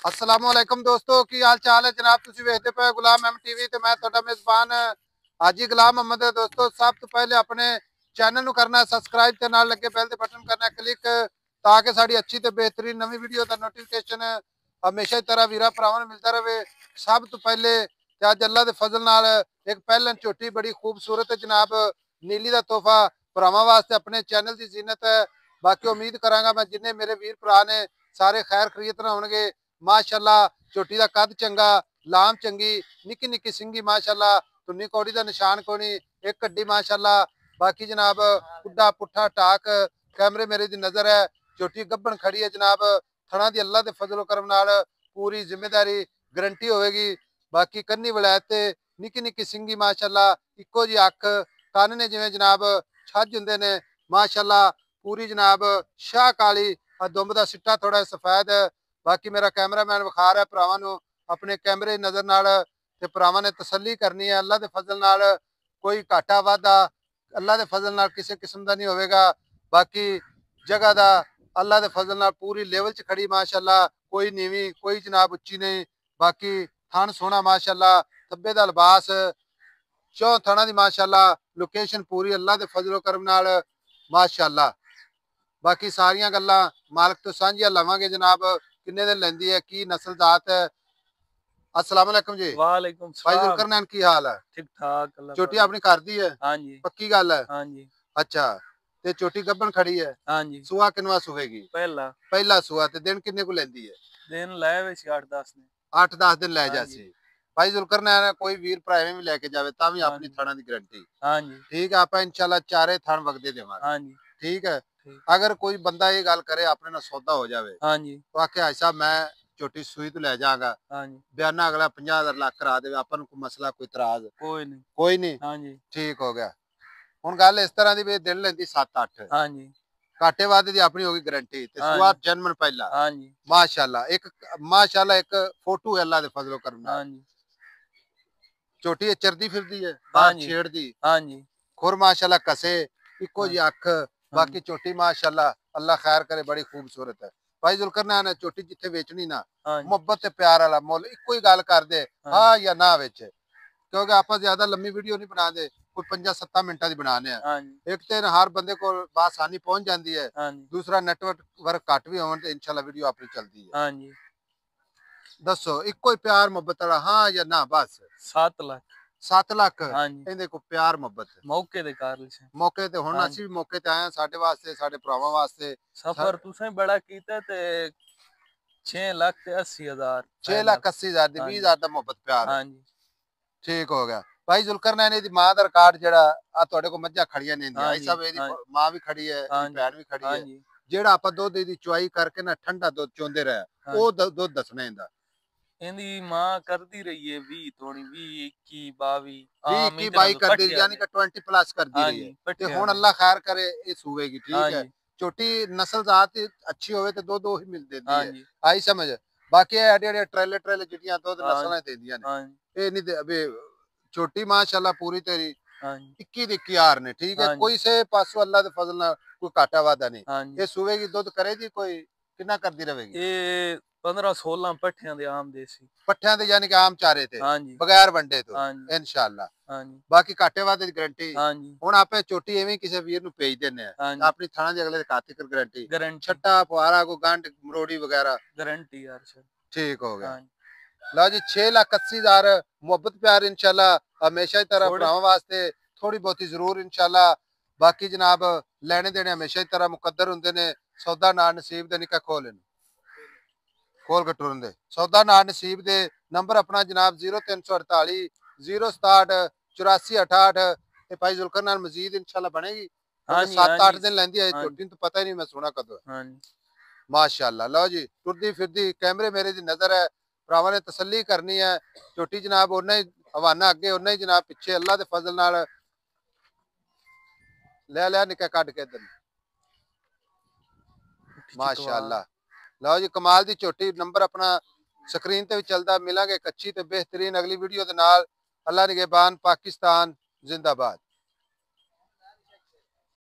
अस्सलाम वालेकुम दोस्तों की हाल चाल है जनाब। तुसी वेखदे पे गुलाम एम टीवी ते मैं तुहाडा मेजबान हाजी गुलाम मोहम्मद है। दोस्तों सब तो पहले अपने चैनल नु करना सब्सक्राइब ते नाल लगे बेल दे बटन करना क्लिक ताकि साड़ी अच्छी ते बेहतरीन नवी वीडियो दा नोटिफिकेशन हमेशा की तरह वीरा भरावां नूं मिलता रहे। सब तो पहले ते अज अल्लाह दे फजल नाल एक पहलन झोटी बड़ी खूबसूरत है जनाब, नीली दा तोहफा भरावां वास्ते अपने चैनल की जीनत है। बाकी उम्मीद करांगा मैं जिन्ने मेरे वीर भरा ने सारे खैर खरीत ना होणगे। माशाअल्लाह झोटी का कद चंगा, लाम चंगी, निक्की निक्की सिंगी माशाअल्लाह, तुन्नी कौड़ी का निशान कोनी, एक कड्डी माशाअल्लाह। बाकी जनाब पुड्डा पुट्ठा टाक कैमरे मेरे दी नजर है। झोटी गब्बन खड़ी है जनाब, थणा दी अल्लाह दे फजलो करम नाल पूरी जिम्मेदारी गारंटी होएगी। बाकी कन्नी वलैत ते निक्की निक्की सिंगी माशाअल्लाह, इक्को जी अख, कन ने जिवें जनाब छज हुंदे ने माशाअल्लाह। पूरी जनाब शाह काली, दुंब दा सिट्टा थोड़ा सफेद। बाकी मेरा कैमरामैन विखा रहा है भरावां नूं अपने कैमरे नज़र नाल ते भरावां ने तसल्ली करनी है। अल्लाह दे फजल नाल कोई घाटा वाधा अल्लाह दे फजल नाल किसी किस्म का नहीं होवेगा। बाकी जगह दा अल्लाह दे फजल नाल पूरी लेवल च खड़ी माशाअल्लाह, कोई नीवी कोई जनाब उच्ची नहीं। बाकी थन सोहना माशाअल्लाह, तब्बे दा लिबास, चौ थणा दी माशाअल्लाह, लोकेशन पूरी अल्लाह दे फजलो करम नाल माशाअल्लाह। बाकी सारियां गल्लां मालक तो सांझियां लवांगे जनाब, किन्ने दिन लैंदी है, की नस्ल जात है। अस्सलाम वालेकुम जी वालेकुम भाई सलाम। जुलकरनैन, की हाल है? ठीक ठाक अल्लाह चोटी पाक। अपनी घर दी है? हाँ जी। पक्की गल है? हाँ जी। अच्छा, ते चोटी गब्बन खड़ी है? हाँ जी। सुआ किनवा सुवेगी? पहला पहला सुआ। ते दिन किन्ने को लेंदी है? दिन लाए वे 8-10 ने। 8-10 दिन लै हाँ जी। जासी। भाई जुलकरनैन कोई वीर भरावे भी लेके जावे तां भी हाँ अपनी जी। थणा दी गारंटी। हाँ जी। ठीक है, आपां इंशाल्लाह चारे थण वगदे देवांगे। हाँ जी। ठीक है। ठीक। अगर कोई बंदा ये गल करे अपने नाल सौदा हो जावे हाँ जी। तो आखे हाजी साहब मैं झोटी सूई तो लै जांगा, हाँ जी। बयाना अगला 50,000 लाख करा देवे, आपां नूं कोई मसला कोई इतराज कोई नहीं। कोई नहीं। हाँ जी। ठीक हो गया। हुण गल इस तरह दी भी दिन लैंदी 7-8, हाँ जी। घाटे वाधे दी अपनी होगी गारंटी ते हाँ सुआ जी। जन्मन पहला हाँ जी। माशाअल्लाह। एक फोटो है अल्लाह दे फजलो करम नाल। हाँ जी। झोटी चरदी फिरदी है, हाँ बाहर जी। छेड़दी, हाँ जी। खुर माशाअल्लाह कसे, इक्को हाँ जी अख। हाँ बाकी जी। झोटी माशाअल्लाह अल्लाह खैर करे बड़ी खूबसूरत है। भाई जुलकरनैन झोटी जिथे बेचनी ना, हाँ जी। मुहब्बत ते प्यार वाला मुल इक्को ही गल कर दे, हाँ जी। हाँ या ना विच। क्योंकि आप ज्यादा लंबी वीडियो नहीं बना दे, कोई 5-7 मिनटा की बनाने हैं। हाँ जी। एक तो हर बंदे को आसानी पहुंच जाती है, हाँ जी। दूसरा नेटवर्क वर्क घट भी हो इंशाल्लाह वीडियो अपनी चलती है। हाँ जी। दसो इको ही प्यार मुहब्बत वाला, हाँ या ना? बस 7 लाख। 7 लाख हाँ जी। ਇਹਦੇ को प्यार मुहब्बत मौके दे कार से। मौके ते हुण हाँ ਅਸੀਂ जी। भी मौके ते आए हैं, साडे वास्ते साडे भरावां वास्ते सफर तुसें बड़ा कीता ते 6,80,000 6 फाइनल। ਲੱਖ 80,000 ਦੀ हाँ 20,000 जी। ਦਾ ਮੁਹੱਬਤ ਪਿਆਰ। हाँ जी। ਠੀਕ ਹੋ ਗਿਆ। ਭਾਈ ਜ਼ੁਲਕਰਨੈਨ ਇਹਦੀ ਮਾਂ ਦਾ ਰਿਕਾਰਡ ਜਿਹੜਾ ਆ ਤੁਹਾਡੇ ਕੋਲ ਮੱਝਾਂ ਖੜੀਆਂ ਨੇ ਇੰਦੀਆਂ, हाँ ਇਹ जी। ਸਭ ਇਹਦੀ हाँ ਮਾਂ ਵੀ ਖੜੀ ਹੈ, ਇਹਦੀ हाँ जी। ਭੈਣ ਵੀ ਖੜੀ हाँ ਹੈ। जी। ਜਿਹੜਾ ਆਪਾਂ ਦੁੱਧ ਦੀ ਚੁਆਈ ਕਰਕੇ ਨਾ ਠੰਡਾ ਦੁੱਧ ਚੋਂਦੇ ਰਹੇ, हाँ ਉਹ जी। ਦੁੱਧ ਦੱਸਣਾ ਇਹਦਾ। ਇਹਦੀ ਮਾਂ ਕਰਦੀ ਰਹੀ ਹੈ 20 ਥੋੜੀ 20 21 22 20 ਆਮ 21 ਇਹਦੇ 22 ਨਾਲ ਕਰਦੀ ਪੱਠਿਆਂ ਯਾਨੀ ਦੇ। ਕਿ 20 ਪਲੱਸ ਕਰਦੀ हाँ ਰਹੀ ਹੈ। जी। ਤੇ पट्ठिया ਹੁਣ ने। ਅੱਲਾ ਖੈਰ ਕਰੇ ਇਹ ਸੂਵੇਗੀ। हाँ ਠੀਕ ਹੈ। जी। ਛੋਟੀ ਨਸਲ ਜ਼ਾਤ ਅੱਛੀ ਹੋਵੇ ਤੇ ਦੁੱਧ ਉਹੀ ਮਿਲ ਦਿੰਦੀ हाँ ਹੈ। जी। ਆਈ ਸਮਝ। ਬਾਕੀ ਇਹ ਜਿਹੜੇ ਟ੍ਰੇਲੇ ਜਿਹੜੀਆਂ ਦੁੱਧ हाँ ਨਸਲਾਂ ਦਿੰਦੀਆਂ ਨੇ, हाँ ਇਹ ਨਹੀਂ ਵੀ ਛੋਟੀ ਮਾਸ਼ਾਅੱਲਾ ਪੂਰੀ ਤੇਰੀ हाँ जी। 21 ਦੀ 21 ਨੇ। ਠੀਕ ਹੈ। हाँ जी। ਕੋਈ ਸੇ ਪਾਸੋਂ ਅੱਲਾ ਦੇ ਫਜ਼ਲ ਨਾਲ ਕੋਈ ਘਾਟਾ ਵਾਦਾ ਨਹੀਂ। हाँ ਇਹ जी। ਸੂਵੇਗੀ ਦੁੱਧ ਕਰੇਗੀ ਕੋਈ ਕਿੰਨਾ ਕਰਦੀ ਰਹੇਗੀ? ਇਹ 15-16 ਪੱਠਿਆਂ ਦੇ ਆਮ ਦੇਸੀ। ਪੱਠਿਆਂ ਦੇ ਯਾਨੀ ਕਿ ਆਮ ਚਾਰੇ ਤੇ हाँ जी। ਬਗੈਰ ਵੰਡੇ ਤੋਂ हाँ जी। ਇਨਸ਼ਾਅੱਲਾ। हाँ जी। ਬਾਕੀ ਘਾਟੇ ਵਾਦੇ ਦੀ ਗਾਰੰਟੀ। हाँ जी। ਹੁਣ ਆਪੇ ਚੋਟੀ ਐਵੇਂ ਕਿਸੇ ਵੀਰ ਨੂੰ ਭੇਜ ਦਿੰਨੇ ਆ, हाँ जी। ਆਪਣੀ ਥਾਣਾ ਦੇ ਅਗਲੇ ਦੇ ਖਾਤੇ ਕਰ ਗਾਰੰਟੀ, गारंटी। ਛੱਟਾ ਫੁਆਰਾ ਕੋ ਗੰਢ ਮਰੋੜੀ ਵਗੈਰਾ। गारंटी यार सर। ठीक हो गया। हाँ जी। लो जी 6,80,000 मुहब्बत प्यार इंशाल्लाह हमेशा की तरह थोड़े भरावां वास्ते थोड़ी बहुती जरूर इंशाल्लाह। बाकी जनाब लेने देने हमेशा की तरह मुकद्दर हुंदे ने, सौदा ना नसीब दे। निका खोल खोल के टुरन दे सौदा ना नसीब दे। नंबर अपना जनाब 0348 067 84 68। भाई जुल्करनैन मजीद इंशाल्लाह बनेगी हाँ क्योंकि जी। हाँ 7-8 जी। दिन लैंदी है हाँ जी। छोटी तो पता ही नहीं मैं सोना कदों है। हाँ जी। माशाअल्लाह। लो जी टुरदी फिरदी कैमरे मेरे दी नजर है, भरावां ने तसल्ली करनी है। छोटी जनाब उन्ना ही हवाना अगे उन्ना ही जनाब पिछे अल्लाह दे फजल नाल ले लिया निका कट के इधर। माशाअल्लाह। लो जी कमाल दी छोटी। नंबर अपना स्क्रीन ते भी चलदा। मिलांगे एक अच्छी ते बेहतरीन अगली वीडियो दे नाल। अल्लाह निगहबान। पाकिस्तान जिंदाबाद।